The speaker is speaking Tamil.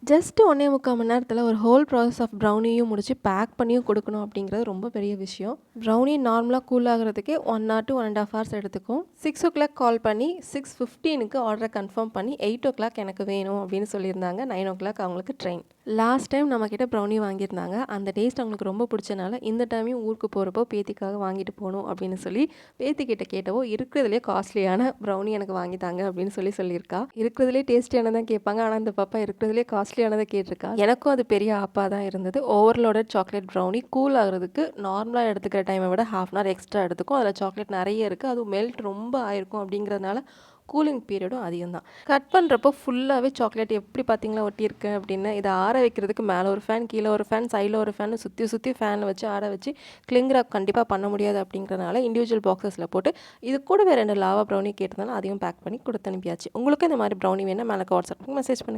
ஜஸ்ட் 1 1/4 மணி நேரத்தில ஒரு ஹோல் ப்ராசஸ் ஆஃப் ப்ரௌனியும் முடிச்சு பேக் பண்ணியும் கொடுக்கணும் அப்படிங்கிறது ரொம்ப பெரிய விஷயம். ப்ரௌனி நார்மலா கூல் ஆகுறதுக்கே 1 ஆர் டூ 1 1/2 ஹவர்ஸ் எடுத்துக்கும். 6:00 கால் பண்ணி 6:15க்கு ஆர்டரை கன்ஃபார்ம் பண்ணி 8:00 எனக்கு வேணும் அப்படின்னு சொல்லியிருந்தாங்க. 9:00 அவங்களுக்கு ட்ரெயின். லாஸ்ட் டைம் நம்மக்கிட்ட ப்ரௌனி வாங்கியிருந்தாங்க. அந்த டேஸ்ட் அவங்களுக்கு ரொம்ப பிடிச்சனால இந்த டைமையும் ஊருக்கு போகிறப்போ பேத்திக்காக வாங்கிட்டு போகணும் அப்படின்னு சொல்லி பேத்திக்கிட்ட கேட்டவோ இருக்கிறதுலே காஸ்ட்லியான ப்ரௌனி எனக்கு வாங்கித்தாங்க அப்படின்னு சொல்லியிருக்கா. இருக்கிறதுலே டேஸ்டியானதான் கேட்பாங்க. ஆனால் இந்த பாப்பா இருக்கிறதுலே காஸ்ட்லியானதை கேட்டிருக்கா. எனக்கும் அது பெரிய ஆப்பா தான் இருந்தது. ஓவர்லோடட் சாக்லேட் ப்ரௌனி கூல் ஆகிறதுக்கு நார்மலாக எடுத்துக்கிற டைமை விட 1/2 அன் ஹவர் எக்ஸ்ட்ரா எடுத்துக்கும். அதில் சாக்லேட் நிறைய இருக்குது. அதுவும் மெல்ட் ரொம்ப ஆயிருக்கும் அப்படிங்கிறதுனால கூலிங் பீரியடும் அதிகம் தான். கட் பண்ணுறப்போ ஃபுல்லாகவே சாக்லேட் எப்படி பார்த்தீங்களா ஒட்டியிருக்கு அப்படின்னு. இதை ஆற வைக்கிறதுக்கு மேலே ஒரு ஃபேன், கீழே ஒரு ஃபேன், சைடில் ஒரு ஃபேன் சுற்றி ஃபேனில் வச்சு ஆற வச்சு கிளிங் ராப் கண்டிப்பாக பண்ண முடியாது அப்படிங்கிறதுனால இண்டிவிஜுவல் பாக்ஸஸில் போட்டு இது கூடவே 2 லாவா ப்ரௌனி கேட்டதுனால அதையும் பேக் பண்ணி கொடுத்து அனுப்பியாச்சு. உங்களுக்கும் இந்த மாதிரி ப்ரௌனி வேணால் மேலே வாட்ஸ்அப்புக்கு மெசேஜ் பண்ணுங்கள்.